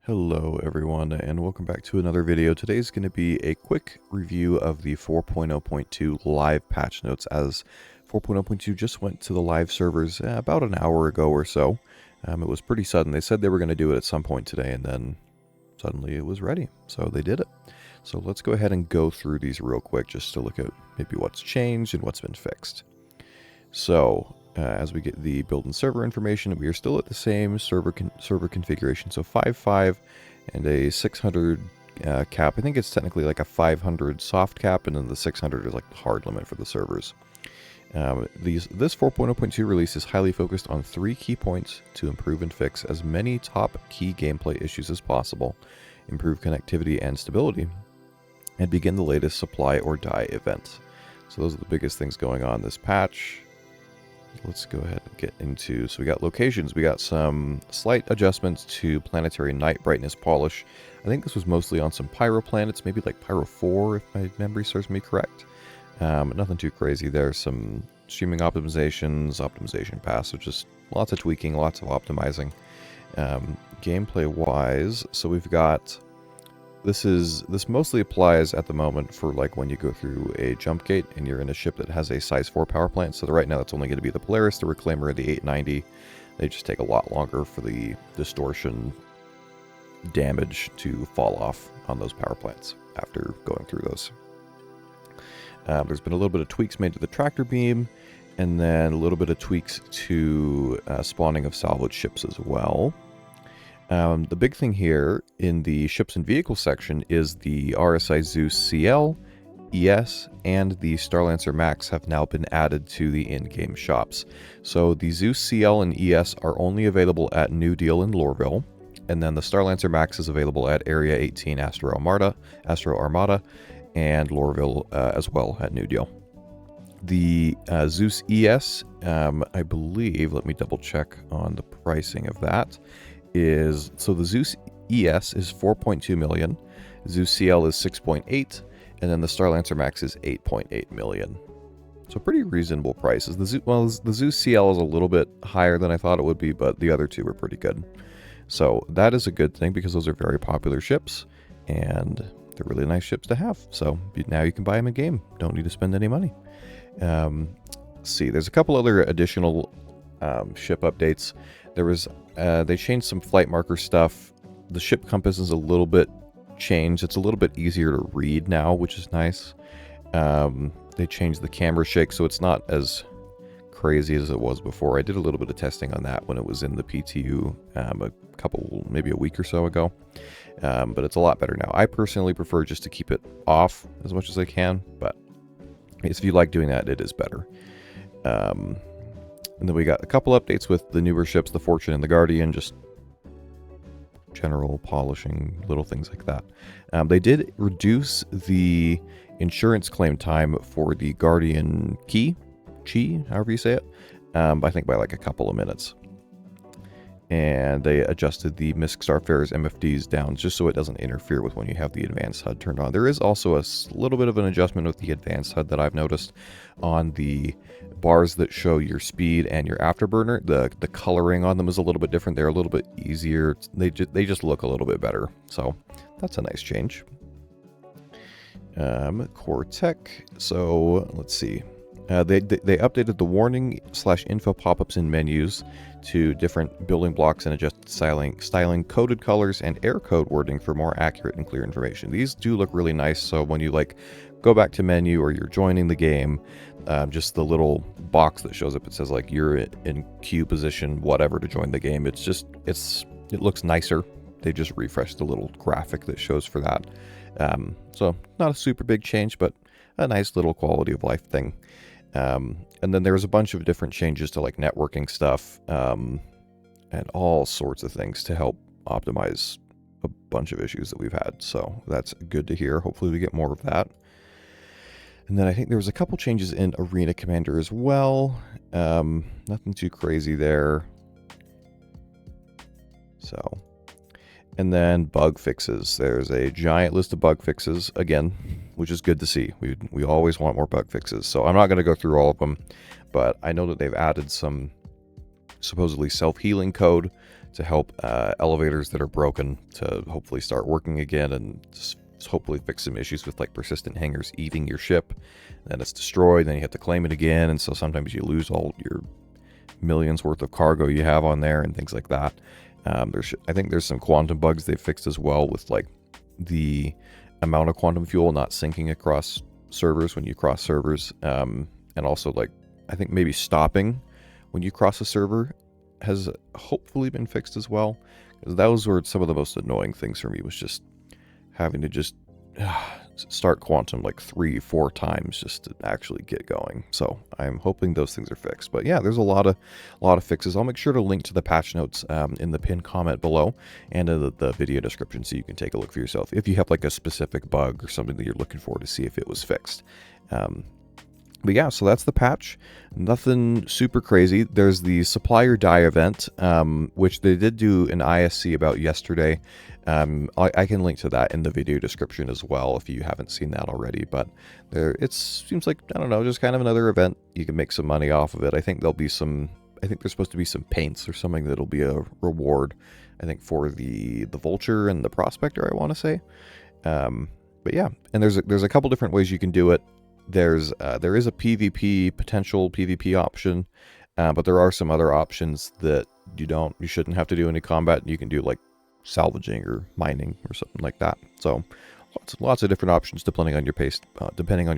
Hello everyone, and welcome back to another video. Today's going to be a quick review of the 4.0.2 live patch notes, as 4.0.2 just went to the live servers about an hour ago or so. It was pretty sudden. They said they were going to do it at some point today, and then suddenly it was ready, so they did it. So let's go ahead and go through these real quick just to look at maybe what's changed and what's been fixed. So as we get the build and server information, we are still at the same server configuration. So 5.5 and a 600 cap. I think it's technically like a 500 soft cap, and then the 600 is like the hard limit for the servers. This 4.0.2 release is highly focused on 3 key points to improve and fix as many top key gameplay issues as possible, improve connectivity and stability, and begin the latest supply or die event. So those are the biggest things going on this patch. Let's go ahead and get into, so we got locations. We got some slight adjustments to planetary night brightness polish. I think this was mostly on some Pyro planets, maybe like Pyro 4 if my memory serves me correct. Nothing too crazy there. Some streaming optimizations, optimization paths, so just lots of tweaking, lots of optimizing. Gameplay wise, so we've got, this mostly applies at the moment for like when you go through a jump gate and you're in a ship that has a size 4 power plant. So right now that's only going to be the Polaris, the Reclaimer, and the 890. They just take a lot longer for the distortion damage to fall off on those power plants after going through those. There's been a little bit of tweaks made to the tractor beam, and then a little bit of tweaks to spawning of salvage ships as well. The big thing here in the ships and vehicles section is the RSI Zeus CL, ES, and the Starlancer Max have now been added to the in-game shops. So the Zeus CL and ES are only available at New Deal in Lorville, and then the Starlancer Max is available at Area 18 Astro Armada, and Lorville as well at New Deal. The Zeus ES, I believe, let me double check on the pricing of that, so the Zeus ES is 4.2 million, Zeus CL is 6.8, and then the Starlancer Max is 8.8 million. So pretty reasonable prices. The Zeus CL is a little bit higher than I thought it would be, but the other two are pretty good. So that is a good thing because those are very popular ships, and they're really nice ships to have. So now you can buy them in game. Don't need to spend any money. Let's see, there's a couple other additional ship updates. There was they changed some flight marker stuff. The ship compass is a little bit changed. It's a little bit easier to read now, which is nice. They changed the camera shake, so it's not as crazy as it was before. I did a little bit of testing on that when it was in the PTU maybe a week or so ago. But it's a lot better now. I personally prefer just to keep it off as much as I can, but if you like doing that, it is better. And then we got a couple updates with the newer ships, the Fortune and the Guardian, just general polishing, little things like that. They did reduce the insurance claim time for the Guardian Chi, however you say it, I think by like a couple of minutes. And they adjusted the MISC Starfarer's MFDs down just so it doesn't interfere with when you have the advanced HUD turned on. There is also a little bit of an adjustment with the advanced HUD that I've noticed on the bars that show your speed and your afterburner. The coloring on them is a little bit different. They're a little bit easier. They just look a little bit better. So that's a nice change. Core tech. So let's see. They updated the warning/info pop-ups in menus to different building blocks and adjusted styling, coded colors, and air code wording for more accurate and clear information. These do look really nice, so when you like go back to menu or you're joining the game, just the little box that shows up, it says like you're in queue position, whatever, to join the game. It looks nicer. They just refreshed the little graphic that shows for that. So not a super big change, but a nice little quality of life thing. And then there's a bunch of different changes to like networking stuff, and all sorts of things to help optimize a bunch of issues that we've had. So that's good to hear. Hopefully we get more of that. And then I think there was a couple changes in Arena Commander as well. Nothing too crazy there. So, and then bug fixes. There's a giant list of bug fixes again, which is good to see. We always want more bug fixes. So I'm not going to go through all of them, but I know that they've added some supposedly self-healing code to help elevators that are broken to hopefully start working again, and just hopefully fix some issues with like persistent hangers eating your ship. Then it's destroyed, then you have to claim it again, and so sometimes you lose all your millions worth of cargo you have on there and things like that. I think there's some quantum bugs they've fixed as well, with like the amount of quantum fuel not syncing across servers when you cross servers, and also like I think maybe stopping when you cross a server has hopefully been fixed as well. Those were some of the most annoying things for me, was just having to just start quantum like 3-4 times just to actually get going. So I'm hoping those things are fixed. But yeah, there's a lot of fixes. I'll make sure to link to the patch notes in the pinned comment below and in the video description, so you can take a look for yourself if you have like a specific bug or something that you're looking for to see if it was fixed. But yeah, so that's the patch. Nothing super crazy. There's the supplier die event, which they did do an ISC about yesterday. I can link to that in the video description as well if you haven't seen that already. But it seems like, I don't know, just kind of another event. You can make some money off of it. I think there's supposed to be some paints or something that'll be a reward, I think, for the Vulture and the Prospector, I want to say. But yeah, and there's a couple different ways you can do it. There is a potential PvP option, but there are some other options that you shouldn't have to do any combat. You can do like salvaging or mining or something like that. So lots of different options depending on your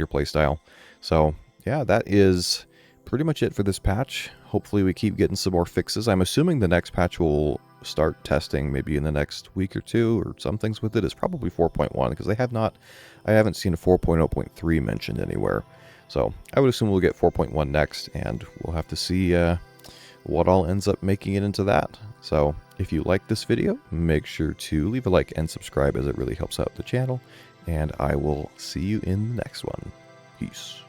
play style. So yeah, that is pretty much it for this patch. Hopefully we keep getting some more fixes. I'm assuming the next patch will start testing maybe in the next week or two, or some things with it. Is probably 4.1, because I haven't seen a 4.0.3 mentioned anywhere. So I would assume we'll get 4.1 next, and we'll have to see what all ends up making it into that. So if you like this video, make sure to leave a like and subscribe, as it really helps out the channel, and I will see you in the next one. Peace.